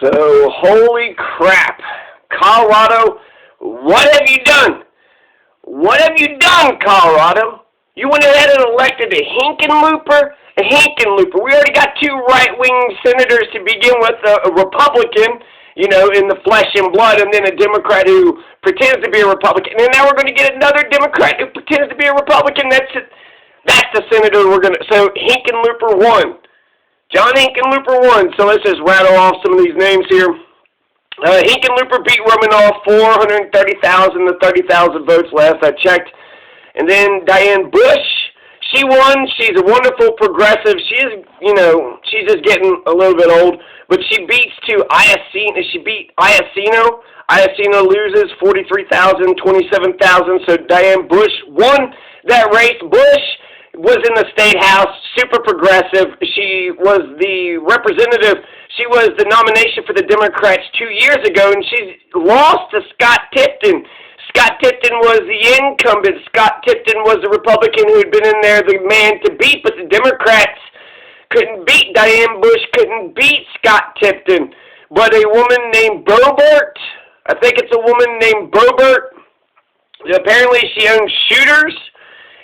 So, holy crap. Colorado, what have you done? What have you done, Colorado? You went ahead and elected a Hickenlooper. A Hickenlooper. We already got two right-wing senators to begin with, a Republican, in the flesh and blood, and then a Democrat who pretends to be a Republican. And now we're going to get another Democrat who pretends to be a Republican. That's the senator we're going to... So, Hickenlooper won. John Hickenlooper won. So let's just rattle off some of these names here. Hickenlooper beat Romanoff 430,000 to 30,000 votes last I checked. And then Diane Bush, she won. She's a wonderful progressive. She's just getting a little bit old. But she beat Iacino. Iacino loses 43,000, 27,000. So Diane Bush won that race. Bush was in the State House, super progressive. She was the representative. She was the nomination for the Democrats 2 years ago, and she lost to Scott Tipton. Scott Tipton was the incumbent. Scott Tipton was the Republican who had been in there, the man to beat, but the Democrats couldn't beat Diane Bush, couldn't beat Scott Tipton. But a woman named Boebert, I think it's a woman named Boebert, apparently she owns shooters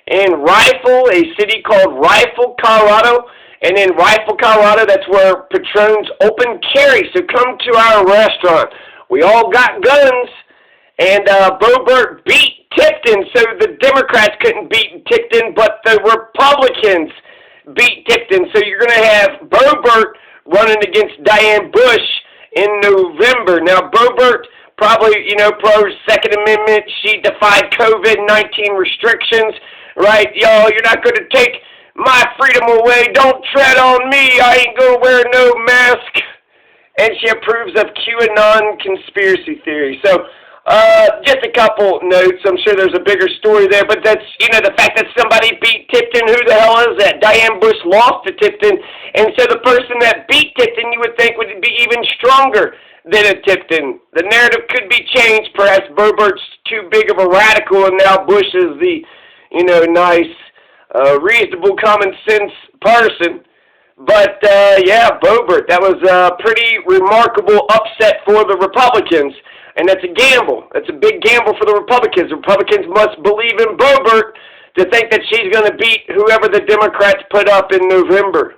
in Rifle, a city called Rifle, Colorado. And in Rifle, Colorado, that's where Patrons open carry. So come to our restaurant. We all got guns. And Boebert beat Tipton. So the Democrats couldn't beat Tipton, but the Republicans beat Tipton. So you're going to have Boebert running against Diane Bush in November. Now, Boebert probably, pro-Second Amendment. She defied COVID-19 restrictions. Right, y'all, you're not going to take my freedom away. Don't tread on me. I ain't going to wear no mask. And she approves of QAnon conspiracy theory. So, just a couple notes. I'm sure there's a bigger story there. But that's, the fact that somebody beat Tipton, who the hell is that? Diane Bush lost to Tipton. And so the person that beat Tipton, you would think, would be even stronger than a Tipton. The narrative could be changed. Perhaps Boebert's too big of a radical, and now Bush is the nice, reasonable, common sense person. But, Boebert, that was a pretty remarkable upset for the Republicans. And that's a gamble. That's a big gamble for the Republicans. The Republicans must believe in Boebert to think that she's going to beat whoever the Democrats put up in November.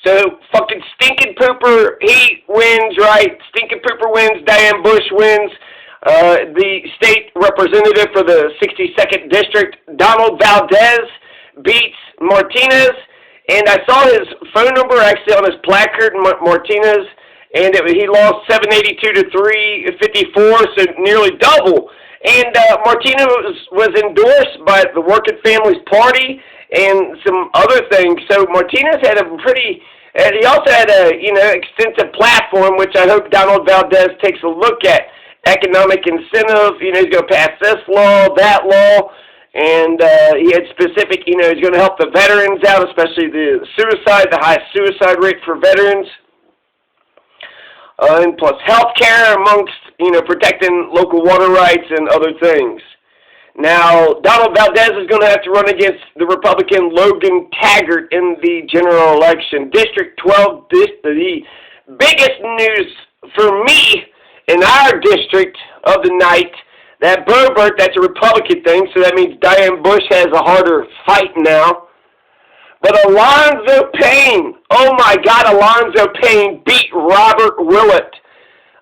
So, fucking Stinking Pooper, he wins, right? Stinking Pooper wins, Diane Bush wins. The state representative for the 62nd District, Donald Valdez, beats Martinez. And I saw his phone number actually on his placard, Martinez, and he lost 782 to 354, so nearly double. And Martinez was endorsed by the Working Families Party and some other things. So Martinez had he also had a extensive platform, which I hope Donald Valdez takes a look at. Economic incentive, he's going to pass this law, that law, and he had specific, he's going to help the veterans out, especially the high suicide rate for veterans, and plus health care amongst, protecting local water rights and other things. Now, Donald Valdez is going to have to run against the Republican Logan Taggart in the general election. District 12, the biggest news for me in our district of the night, that Boebert, that's a Republican thing, so that means Diane Bush has a harder fight now. But Alonzo Payne, oh my God, Alonzo Payne beat Robert Willett.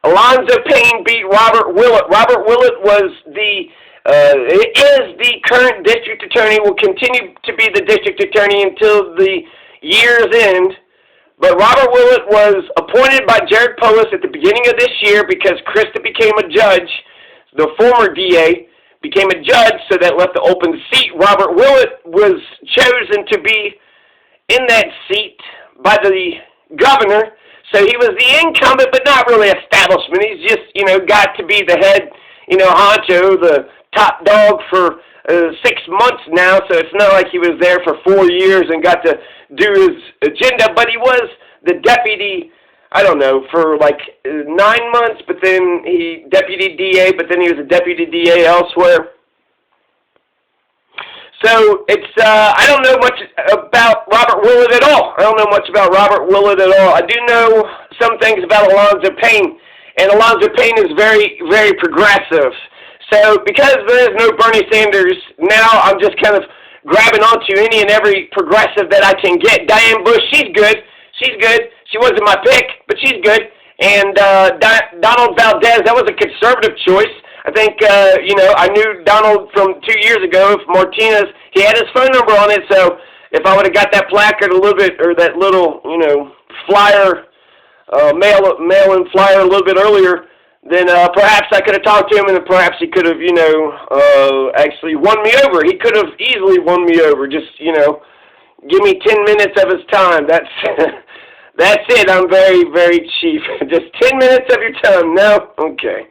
Alonzo Payne beat Robert Willett. Robert Willett is the current district attorney, will continue to be the district attorney until the year's end. But Robert Willett was appointed by Jared Polis at the beginning of this year because Krista became a judge. The former DA became a judge, so that left the open seat. Robert Willett was chosen to be in that seat by the governor. So he was the incumbent, but not really establishment. He's just, got to be the head, honcho, the top dog for 6 months now, so it's not like he was there for 4 years and got to do his agenda, but he was the deputy, for like 9 months, but then he deputy DA, but then he was a deputy DA elsewhere. So it's, I don't know much about Robert Willett at all. I don't know much about Robert Willett at all. I do know some things about Alonzo Payne, and Alonzo Payne is very, very progressive. So because there is no Bernie Sanders, now I'm just kind of grabbing onto any and every progressive that I can get. Diane Bush, she's good. She's good. She wasn't my pick, but she's good. And Donald Valdez, that was a conservative choice. I think, I knew Donald from 2 years ago. If Martinez, he had his phone number on it, so if I would have got that placard a little bit, or that little, flyer, mail-in flyer a little bit earlier, then perhaps I could have talked to him, and then perhaps he could have, actually won me over. He could have easily won me over. Just, give me 10 minutes of his time. That's that's it. I'm very, very cheap. Just 10 minutes of your time. No? Okay.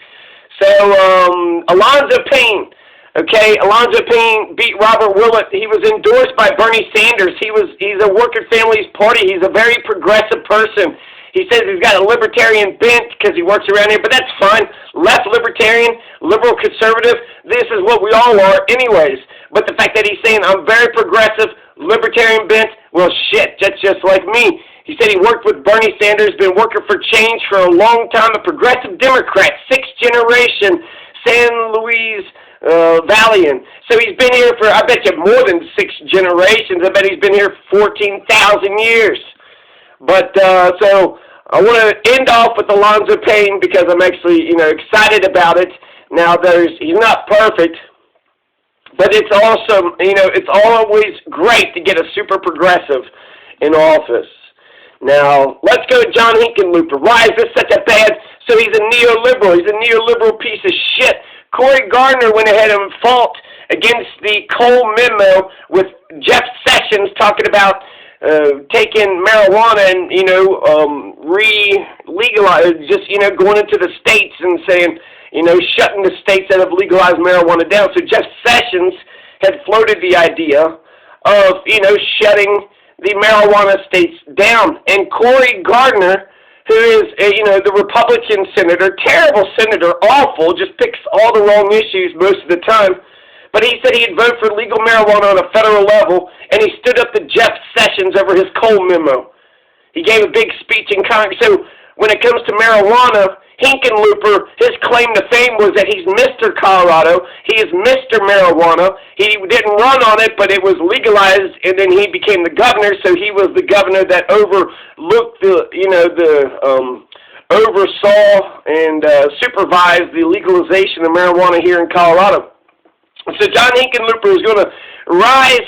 So, Alonzo Payne. Okay, Alonzo Payne beat Robert Willett. He was endorsed by Bernie Sanders. He's a working families party. He's a very progressive person. He says he's got a libertarian bent because he works around here, but that's fine. Left libertarian, liberal conservative, this is what we all are anyways. But the fact that he's saying I'm very progressive, libertarian bent, well shit, that's just like me. He said he worked with Bernie Sanders, been working for change for a long time, a progressive Democrat, 6th generation, San Luis Valley. So he's been here for, I bet you, more than 6 generations. I bet he's been here 14,000 years. But, so I want to end off with Alonzo Payne because I'm actually, excited about it. Now, he's not perfect, but it's awesome. It's always great to get a super progressive in office. Now, let's go to John Hickenlooper. Why is this such a bad? So he's a neoliberal. He's a neoliberal piece of shit. Cory Gardner went ahead and fought against the Cole memo with Jeff Sessions talking about taking marijuana and, re-legalize, just, going into the states and saying, shutting the states that have legalized marijuana down. So Jeff Sessions had floated the idea of, shutting the marijuana states down. And Cory Gardner, who is, the Republican senator, terrible senator, awful, just picks all the wrong issues most of the time, but he said he'd vote for legal marijuana on a federal level, and he stood up to Jeff Sessions over his Cole memo. He gave a big speech in Congress. So when it comes to marijuana, Hickenlooper, his claim to fame was that he's Mr. Colorado. He is Mr. Marijuana. He didn't run on it, but it was legalized, and then he became the governor, so he was the governor that overlooked oversaw and supervised the legalization of marijuana here in Colorado. So John Hickenlooper is going to rise,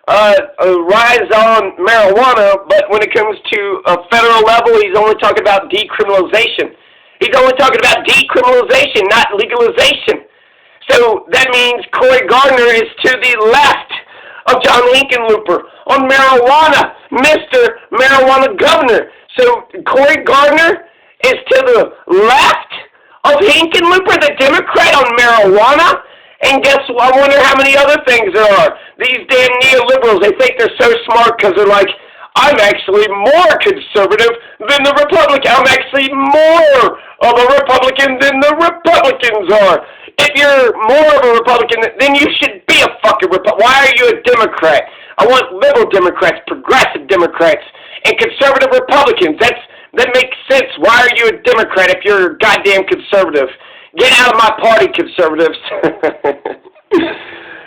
rise on marijuana, but when it comes to a federal level, he's only talking about decriminalization. He's only talking about decriminalization, not legalization. So that means Cory Gardner is to the left of John Hickenlooper on marijuana, Mr. Marijuana Governor. So Cory Gardner is to the left of Hickenlooper, the Democrat, on marijuana. And guess what? I wonder how many other things there are. These damn neoliberals, they think they're so smart because they're like, I'm actually more conservative than the Republican. I'm actually more of a Republican than the Republicans are. If you're more of a Republican, then you should be a fucking Republican. Why are you a Democrat? I want liberal Democrats, progressive Democrats, and conservative Republicans. That makes sense. Why are you a Democrat if you're a goddamn conservative? Get out of my party, conservatives.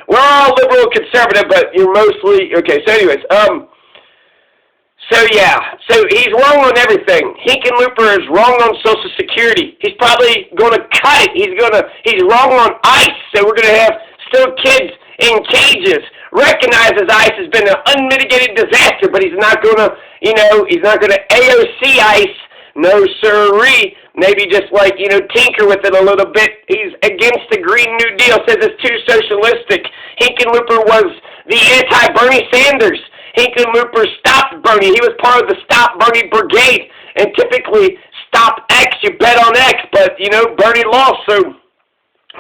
We're all liberal conservative, but you're mostly... Okay, so anyways, so he's wrong on everything. Hickenlooper is wrong on Social Security. He's probably going to cut it. He's wrong on ICE, so we're going to have still kids in cages. Recognizes ICE has been an unmitigated disaster, but he's not going to, he's not going to AOC ICE. No, sirree. Maybe just like, tinker with it a little bit. He's against the Green New Deal, says it's too socialistic. Hickenlooper was the anti-Bernie Sanders. Hickenlooper stopped Bernie. He was part of the Stop Bernie Brigade. And typically, stop X, you bet on X. But, Bernie lost, so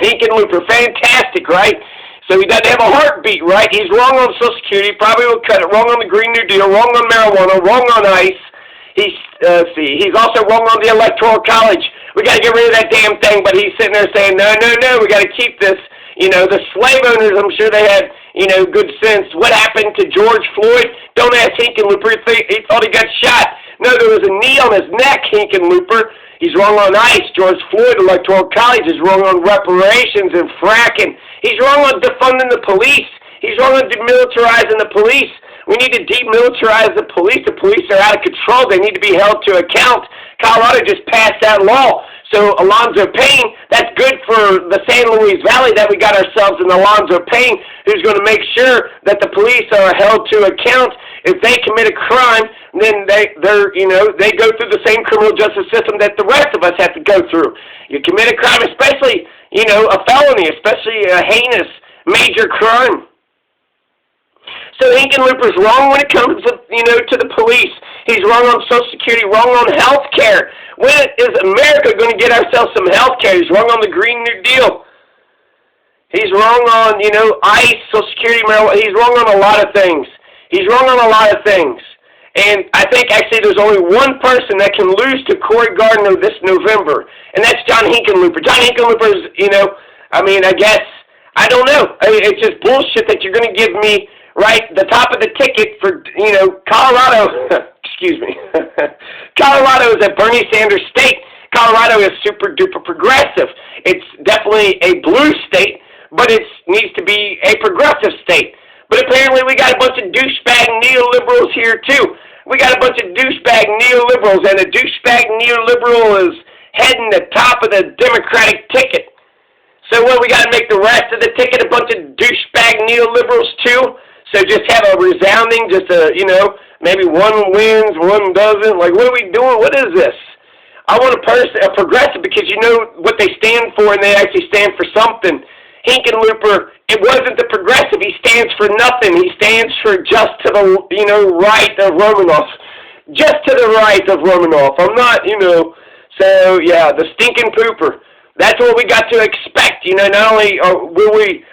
Hickenlooper, fantastic, right? So he doesn't have a heartbeat, right? He's wrong on Social Security, probably will cut it. Wrong on the Green New Deal, wrong on marijuana, wrong on ICE. He's also wrong on the Electoral College. We got to get rid of that damn thing, but he's sitting there saying, no, we got to keep this. The slave owners, I'm sure they had, good sense. What happened to George Floyd? Don't ask Hickenlooper. He thought he got shot. No, there was a knee on his neck, Hickenlooper. He's wrong on ICE. George Floyd Electoral College is wrong on reparations and fracking. He's wrong on defunding the police. He's wrong on demilitarizing the police. We need to demilitarize the police. The police are out of control. They need to be held to account. Colorado just passed that law. So Alonzo Payne, that's good for the San Luis Valley that we got ourselves an Alonzo Payne who's going to make sure that the police are held to account. If they commit a crime, then they go through the same criminal justice system that the rest of us have to go through. You commit a crime, especially, a felony, especially a heinous major crime. So Hickenlooper's wrong when it comes to, to the police. He's wrong on Social Security, wrong on health care. When is America going to get ourselves some health care? He's wrong on the Green New Deal. He's wrong on, ICE, Social Security, marijuana. He's wrong on a lot of things. He's wrong on a lot of things. And I think actually there's only one person that can lose to Cory Gardner this November, and that's John Hickenlooper. John Hickenlooper is, I guess, I don't know. It's just bullshit that you're going to give me the top of the ticket for, Colorado. Excuse me. Colorado is a Bernie Sanders state. Colorado is super duper progressive. It's definitely a blue state, but it needs to be a progressive state. But apparently we got a bunch of douchebag neoliberals here too. We got a bunch of douchebag neoliberals, and a douchebag neoliberal is heading the top of the Democratic ticket. So we got to make the rest of the ticket a bunch of douchebag neoliberals too? So just have a resounding, maybe one wins, one doesn't. Like, what are we doing? What is this? I want a progressive, because you know what they stand for, and they actually stand for something. Hickenlooper, it wasn't the progressive. He stands for nothing. He stands for just to the, right of Romanoff. Just to the right of Romanoff. I'm not, So, yeah, the stinking pooper. That's what we got to expect. Not only will we,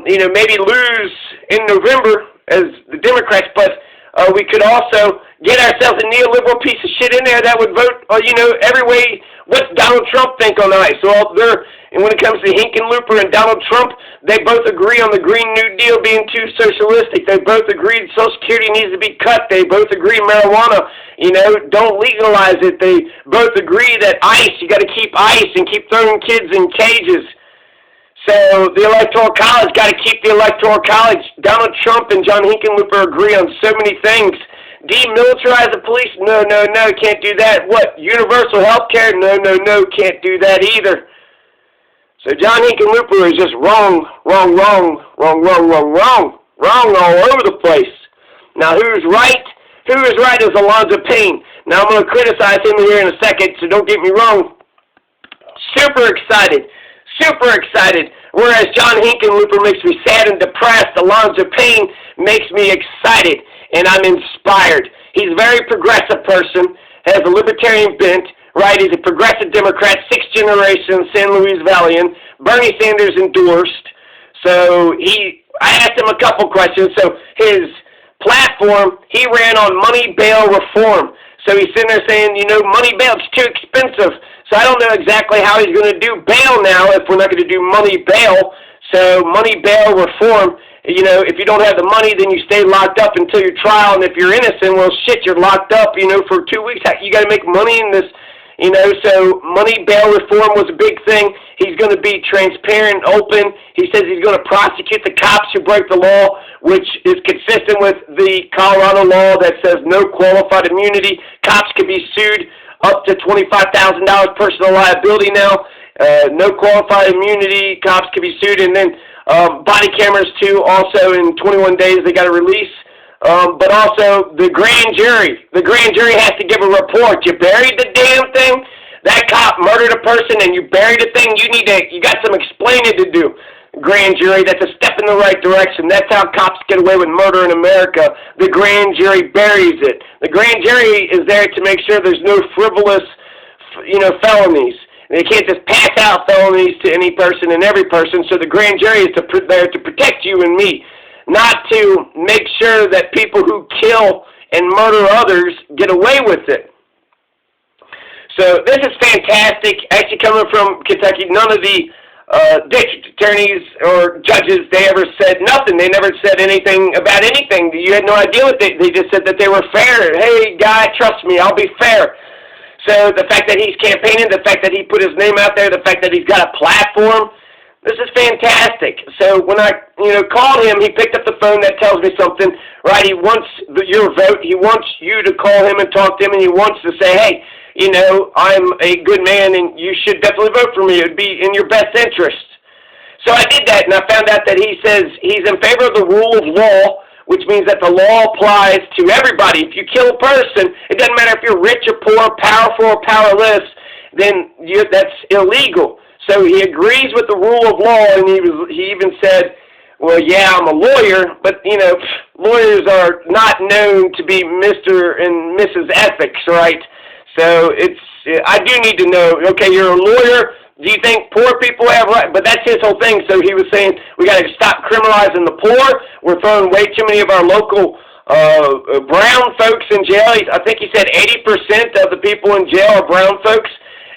maybe lose in November as the Democrats, but we could also get ourselves a neoliberal piece of shit in there that would vote, every way. What's Donald Trump think on ICE? Well, and when it comes to Hickenlooper and Donald Trump, they both agree on the Green New Deal being too socialistic. They both agree Social Security needs to be cut. They both agree marijuana, don't legalize it. They both agree that ICE, you got to keep ICE and keep throwing kids in cages. So the Electoral College got to keep the Electoral College. Donald Trump and John Hickenlooper agree on so many things. Demilitarize the police? No, can't do that. What? Universal health care? No, can't do that either. So John Hickenlooper is just wrong all over the place. Now who's right? Who is right is Alonzo Payne. Now I'm going to criticize him here in a second, so don't get me wrong. Super excited. Whereas John Hickenlooper makes me sad and depressed, Alonzo Payne makes me excited, and I'm inspired. He's a very progressive person, has a libertarian bent, right? He's a progressive Democrat, 6th generation San Luis Valleyan. Bernie Sanders endorsed. So I asked him a couple questions. So his platform, he ran on money bail reform. So he's sitting there saying, money bail, it's too expensive. So I don't know exactly how he's going to do bail now if we're not going to do money bail. So money bail reform, if you don't have the money, then you stay locked up until your trial. And if you're innocent, well, shit, you're locked up, for 2 weeks. You got to make money in this, So money bail reform was a big thing. He's going to be transparent, open. He says he's going to prosecute the cops who break the law, which is consistent with the Colorado law that says no qualified immunity. Cops can be sued up to $25,000 personal liability now. No qualified immunity. Cops can be sued. And then body cameras, too. Also, in 21 days, they got to release. But also, the grand jury. The grand jury has to give a report. You buried the damn thing? That cop murdered a person and you buried the thing? You got some explaining to do. Grand jury, that's a step in the right direction. That's how cops get away with murder in America. The grand jury buries it. The grand jury is there to make sure there's no frivolous, felonies. They can't just pass out felonies to any person and every person. So the grand jury is there to protect you and me, not to make sure that people who kill and murder others get away with it. So this is fantastic. Actually, coming from Kentucky, none of the attorneys or judges, they ever said nothing. They never said anything about anything. You had no idea what they just said that they were fair. Hey, guy, trust me, I'll be fair. So the fact that he's campaigning, the fact that he put his name out there, the fact that he's got a platform, this is fantastic. So when I, called him, he picked up the phone. That tells me something, right? He wants your vote. He wants you to call him and talk to him, and he wants to say, hey, I'm a good man, and you should definitely vote for me. It would be in your best interest. So I did that, and I found out that he says he's in favor of the rule of law, which means that the law applies to everybody. If you kill a person, it doesn't matter if you're rich or poor, powerful or powerless, then that's illegal. So he agrees with the rule of law, and he even said, well, yeah, I'm a lawyer, but, lawyers are not known to be Mr. and Mrs. Ethics, right? So I do need to know, okay, you're a lawyer, do you think poor people have rights? But that's his whole thing. So he was saying we got to stop criminalizing the poor. We're throwing way too many of our local brown folks in jail. I think he said 80% of the people in jail are brown folks.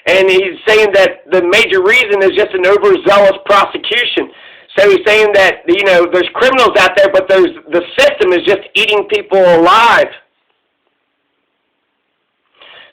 And he's saying that the major reason is just an overzealous prosecution. So he's saying that, there's criminals out there, but the system is just eating people alive.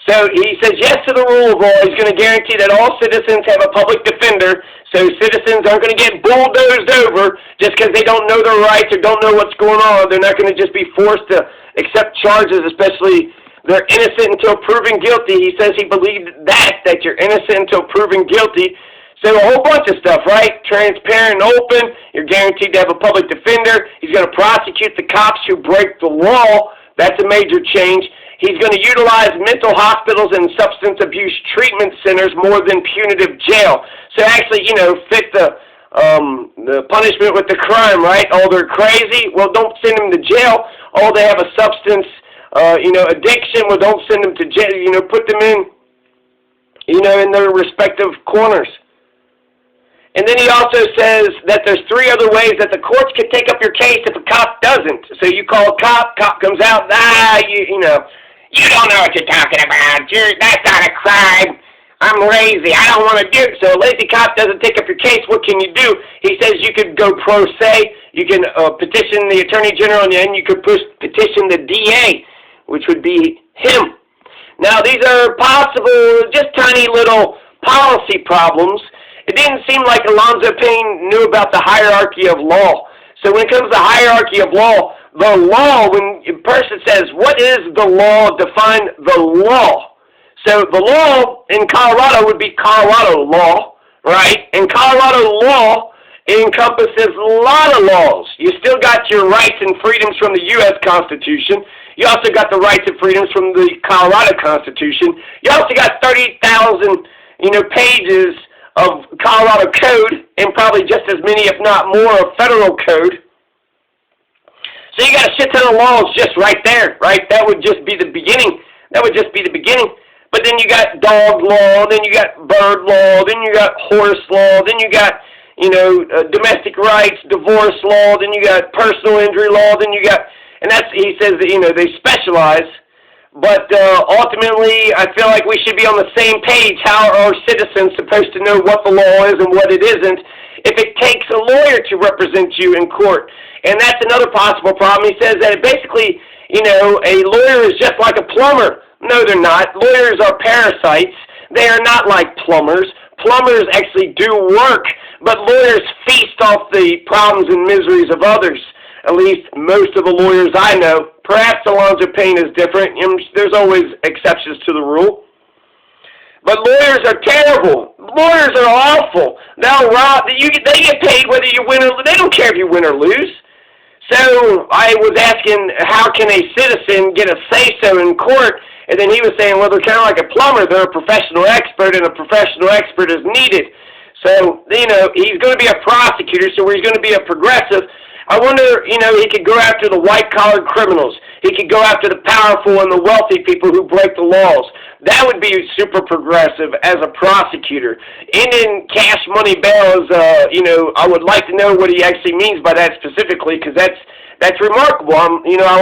So he says yes to the rule of law. He's going to guarantee that all citizens have a public defender, so citizens aren't going to get bulldozed over just because they don't know their rights or don't know what's going on. They're not going to just be forced to accept charges, especially they're innocent until proven guilty. He says he believed that you're innocent until proven guilty. So a whole bunch of stuff, right? Transparent and open. You're guaranteed to have a public defender. He's going to prosecute the cops who break the law. That's a major change. He's going to utilize mental hospitals and substance abuse treatment centers more than punitive jail. So actually, fit the punishment with the crime, right? Oh, they're crazy? Well, don't send them to jail. Oh, they have a substance addiction, well, don't send them to jail, put them in, in their respective corners. And then he also says that there's 3 other ways that the courts could take up your case if a cop doesn't. So you call a cop comes out, you don't know what you're talking about, that's not a crime, I'm lazy, I don't want to do it. So a lazy cop doesn't take up your case, what can you do? He says you could go pro se, you can petition the Attorney General, and then you could petition the DA, which would be him. Now, these are possible, just tiny little policy problems. It didn't seem like Alonzo Payne knew about the hierarchy of law. So when it comes to hierarchy of law, the law, when a person says, what is the law, define the law. So the law in Colorado would be Colorado law, right? And Colorado law encompasses a lot of laws. You still got your rights and freedoms from the U.S. Constitution. You also got the rights and freedoms from the Colorado Constitution. You also got 30,000, pages of Colorado code, and probably just as many, if not more, of federal code. So you got a shit ton of laws just right there, right? That would just be the beginning. But then you got dog law, then you got bird law, then you got horse law, then you got, domestic rights, divorce law, then you got personal injury law, then you got, and that's, he says that, they specialize. But ultimately, I feel like we should be on the same page. How are citizens supposed to know what the law is and what it isn't if it takes a lawyer to represent you in court? And that's another possible problem. He says that basically, a lawyer is just like a plumber. No, they're not. Lawyers are parasites. They are not like plumbers. Plumbers actually do work, but lawyers feast off the problems and miseries of others. At least most of the lawyers I know. Perhaps Alonzo Payne is different. There's always exceptions to the rule. But lawyers are terrible. Lawyers are awful. They get paid whether you win or lose. They don't care if you win or lose. So I was asking, how can a citizen get a say-so in court? And then he was saying, well, they're kind of like a plumber. They're a professional expert, and a professional expert is needed. So, he's going to be a prosecutor, so he's going to be a progressive. I wonder, he could go after the white-collar criminals. He could go after the powerful and the wealthy people who break the laws. That would be super progressive as a prosecutor. And in cash money bail is, I would like to know what he actually means by that specifically, because that's remarkable. I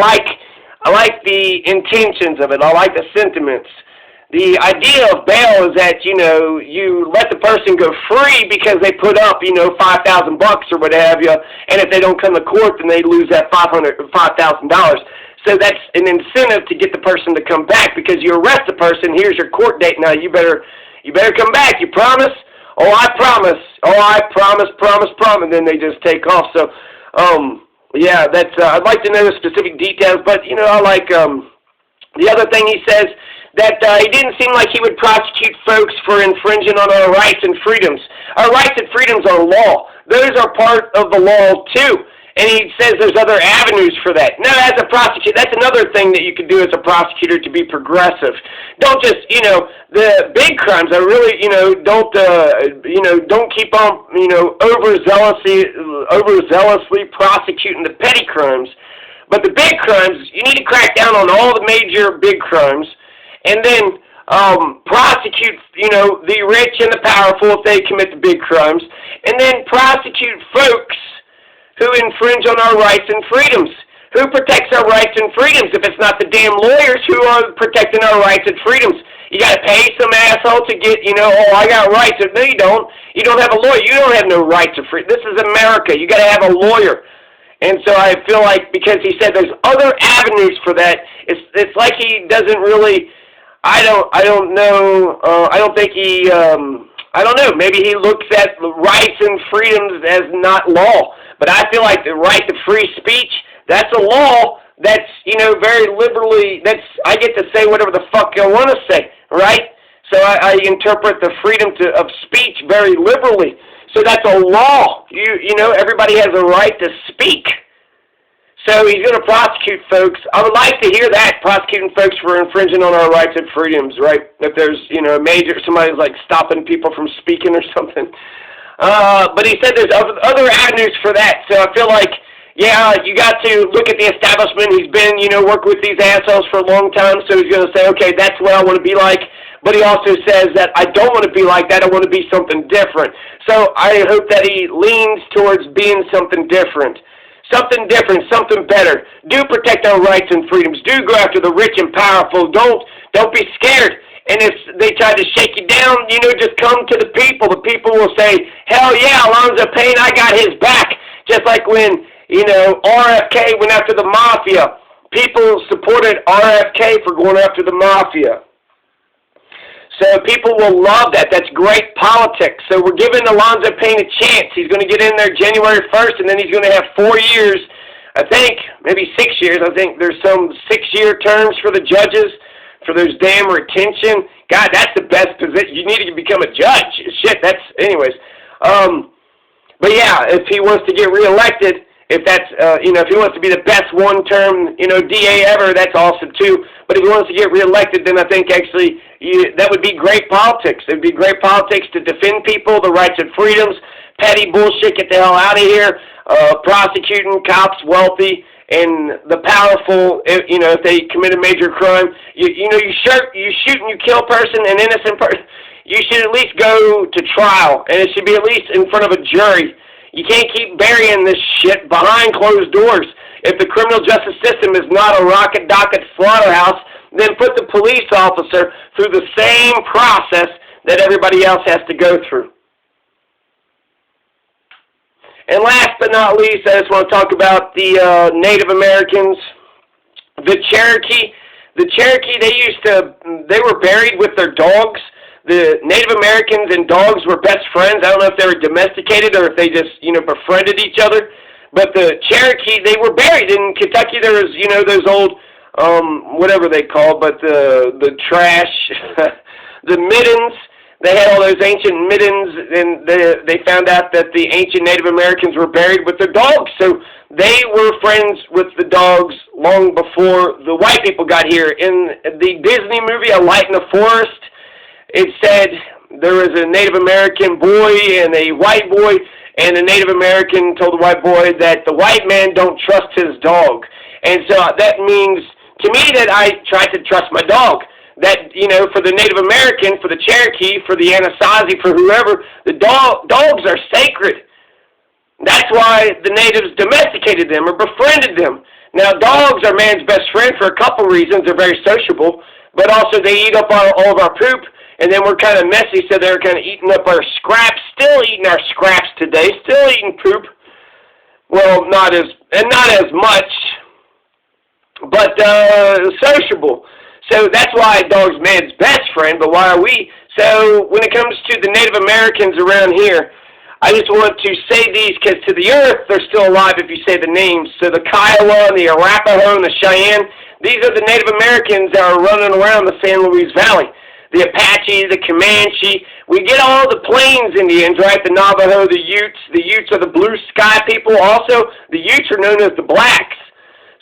like the intentions of it. I like the sentiments. the idea of bail is that, you know, you let the person go free because they put up, you know, $5,000 or what have you, and if they don't come to court, then they lose that $5,000. So that's an incentive to get the person to come back, because you arrest the person, here's your court date, now you better come back, you promise? Oh, I promise. Oh, I promise, and then they just take off. So, yeah, that's, I'd like to know the specific details, but, you know, I like, the other thing he says, that he didn't seem like he would prosecute folks for infringing on our rights and freedoms. Our rights and freedoms are law. Those are part of the law, too. And he says there's other avenues for that. Now, as a prosecutor, that's another thing that you can do as a prosecutor, to be progressive. Don't just, you know, the big crimes are really, you know, don't keep on, you know, overzealously prosecuting the petty crimes. But the big crimes, you need to crack down on all the major big crimes, and then prosecute, you know, the rich and the powerful if they commit the big crimes, and then prosecute folks who infringe on our rights and freedoms. Who protects our rights and freedoms if it's not the damn lawyers who are protecting our rights and freedoms? You got to pay some asshole to get, you know, oh, I got rights. No, you don't. You don't have a lawyer. You don't have no rights or freedom. This is America. You got to have a lawyer. And so I feel like, because he said there's other avenues for that, it's like he doesn't really. I don't know. I don't think he. I don't know. Maybe he looks at the rights and freedoms as not law. But I feel like the right to free speech, that's a law. That's, you know, very liberally. I get to say whatever the fuck I want to say, right? So I interpret the freedom of speech very liberally. So that's a law. You know, everybody has a right to speak. So he's going to prosecute folks. I would like to hear that, prosecuting folks for infringing on our rights and freedoms, right? If there's, you know, somebody's like stopping people from speaking or something. But he said there's other avenues for that. So I feel like, yeah, you got to look at the establishment. He's been, you know, working with these assholes for a long time. So he's going to say, okay, that's what I want to be like. But he also says that I don't want to be like that. I want to be something different. So I hope that he leans towards being something different. Something different, something better. Do protect our rights and freedoms. Do go after the rich and powerful. Don't be scared. And if they try to shake you down, you know, just come to the people. The people will say, hell yeah, Alonzo Payne, I got his back. Just like when, you know, RFK went after the mafia. People supported RFK for going after the mafia. So people will love that. That's great politics. So we're giving Alonzo Payne a chance. He's going to get in there January 1st, and then he's going to have 4 years, I think, maybe 6 years. I think there's some 6-year terms for the judges for those damn retention. God, that's the best position. You need to become a judge. Shit, that's, anyways. But yeah, if he wants to get reelected, if that's, you know, if he wants to be the best one-term, you know, DA ever, that's awesome too. But if he wants to get reelected, then I think actually that would be great politics. It would be great politics to defend people, the rights and freedoms, petty bullshit, get the hell out of here, prosecuting cops, wealthy, and the powerful, you know, if they commit a major crime. You know, you shoot and you kill a person, an innocent person, you should at least go to trial, and it should be at least in front of a jury. You can't keep burying this shit behind closed doors. If the criminal justice system is not a rocket docket slaughterhouse, then put the police officer through the same process that everybody else has to go through. And last but not least, I just want to talk about the Native Americans. The Cherokee, they were buried with their dogs. The Native Americans and dogs were best friends. I don't know if they were domesticated or if they just, you know, befriended each other. But the Cherokee, they were buried in Kentucky. There was, you know, those old, whatever they call, but the trash, the middens. They had all those ancient middens, and they found out that the ancient Native Americans were buried with their dogs. So they were friends with the dogs long before the white people got here. In the Disney movie, A Light in the Forest, it said there was a Native American boy and a white boy, and the Native American told the white boy that the white man don't trust his dog. And so that means, to me, that I tried to trust my dog. That, you know, for the Native American, for the Cherokee, for the Anasazi, for whoever, the dogs are sacred. That's why the natives domesticated them or befriended them. Now, dogs are man's best friend for a couple reasons. They're very sociable. but also they eat up all of our poop, and then we're kind of messy, so they're kind of eating up our scraps, still eating our scraps today, still eating poop. Well, not as much, but sociable. So that's why a dog's man's best friend, but why are we? So when it comes to the Native Americans around here, I just want to say these because to the earth, they're still alive if you say the names. So the Kiowa, the Arapaho, and the Cheyenne, these are the Native Americans that are running around the San Luis Valley. The Apache, the Comanche, we get all the Plains Indians, right? The Navajo, the Utes. The Utes are the blue sky people. Also, the Utes are known as the blacks.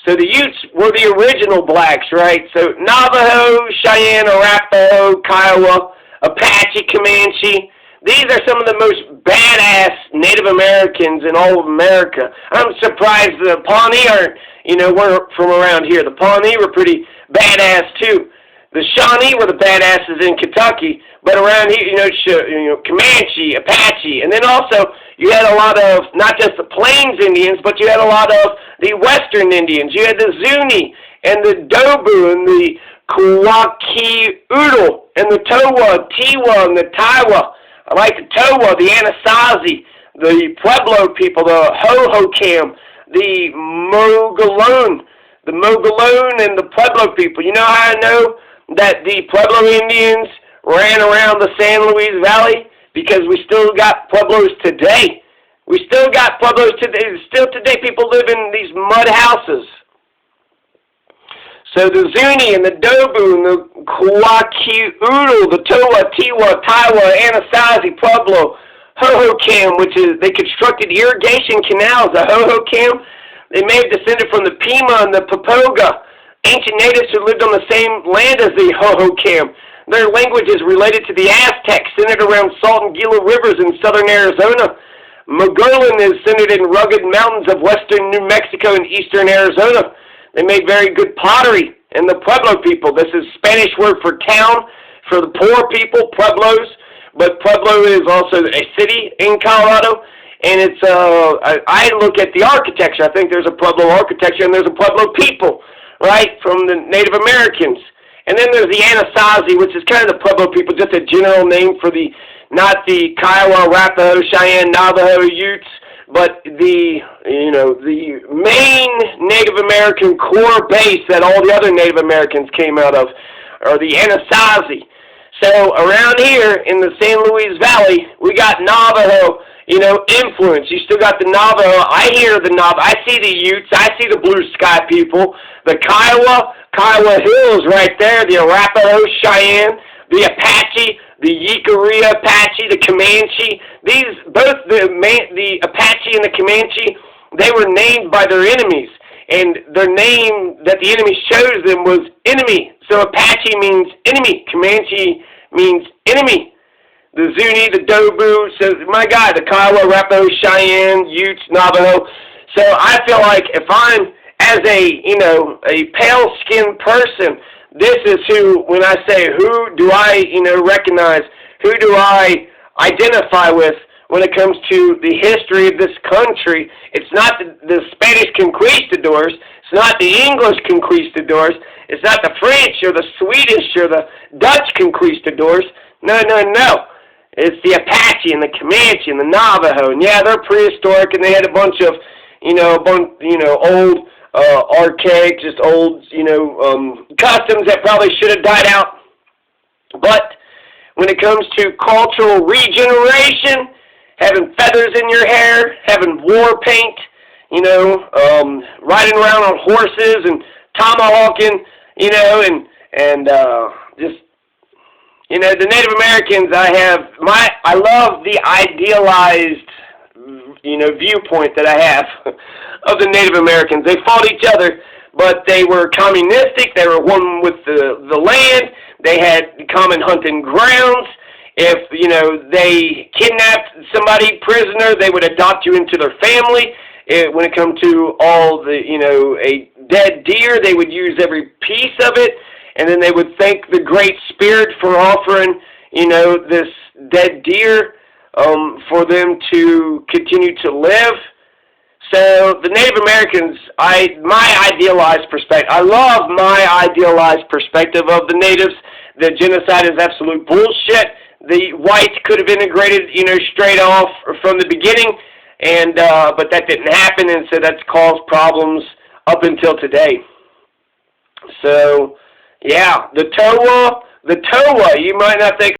So the Utes were the original blacks, right? So Navajo, Cheyenne, Arapaho, Kiowa, Apache, Comanche. These are some of the most badass Native Americans in all of America. I'm surprised the Pawnee aren't, we're from around here. The Pawnee were pretty badass too. The Shawnee were the badasses in Kentucky, but around here, Comanche, Apache, and then also you had a lot of, not just the Plains Indians, but you had a lot of the Western Indians. You had the Zuni, and the Dobu, and the Kwakiutl, and the Towa, Tiwa, and the Taiwa. I like the Towa, the Anasazi, the Pueblo people, the Hohokam, the Mogollon, and the Pueblo people. You know how I know that the Pueblo Indians ran around the San Luis Valley? Because we still got Pueblos today. We still got Pueblos today. Still today, people live in these mud houses. So the Zuni and the Dobu and the Kwakiutl, the Towa, Tiwa, Taiwa, Anasazi, Pueblo, Hohokam, which is, they constructed irrigation canals. The Hohokam, they may have descended from the Pima and the Papoga, ancient natives who lived on the same land as the Hohokam. Their language is related to the Aztecs, centered around Salt and Gila rivers in southern Arizona. Mogollon is centered in rugged mountains of western New Mexico and eastern Arizona. They made very good pottery. And the Pueblo people, this is Spanish word for town, for the poor people, Pueblos. But Pueblo is also a city in Colorado. And it's, I look at the architecture. I think there's a Pueblo architecture and there's a Pueblo people, right, from the Native Americans. And then there's the Anasazi, which is kind of the Pueblo people, just a general name for the, not the Kiowa, Arapaho, Cheyenne, Navajo, Utes, but the, the main Native American core base that all the other Native Americans came out of, are the Anasazi. So around here in the San Luis Valley, we got Navajo, influence. You still got the Navajo. I hear the Navajo. I see the Utes. I see the blue sky people. The Kiowa Hills right there. The Arapaho, Cheyenne, the Apache, the Yikaria Apache, the Comanche. Both the Apache and the Comanche, they were named by their enemies. And their name that the enemies chose them was enemy. So Apache means enemy. Comanche means enemy. The Zuni, the Dobu, so my God, the Kiowa, Arapaho, Cheyenne, Utes, Navajo. So I feel like if I'm, as a pale-skinned person, this is who, when I say who do I, recognize, who do I identify with when it comes to the history of this country. It's not the Spanish conquistadors. It's not the English conquistadors. It's not the French or the Swedish or the Dutch conquistadors. No. It's the Apache and the Comanche and the Navajo. And yeah, they're prehistoric and they had a bunch of, old, archaic, just old, customs that probably should have died out. But when it comes to cultural regeneration, having feathers in your hair, having war paint, riding around on horses and tomahawking, and just, the Native Americans, I love the idealized, viewpoint that I have of the Native Americans. They fought each other, but they were communistic. They were one with the land. They had common hunting grounds. If, they kidnapped somebody prisoner, they would adopt you into their family. When it comes to all the, a dead deer, they would use every piece of it. And then they would thank the Great Spirit for offering, this dead deer for them to continue to live. So the Native Americans, my idealized perspective, I love my idealized perspective of the natives. The genocide is absolute bullshit. The whites could have integrated, straight off from the beginning, and but that didn't happen, and so that's caused problems up until today. So, yeah, the TOA, you might not think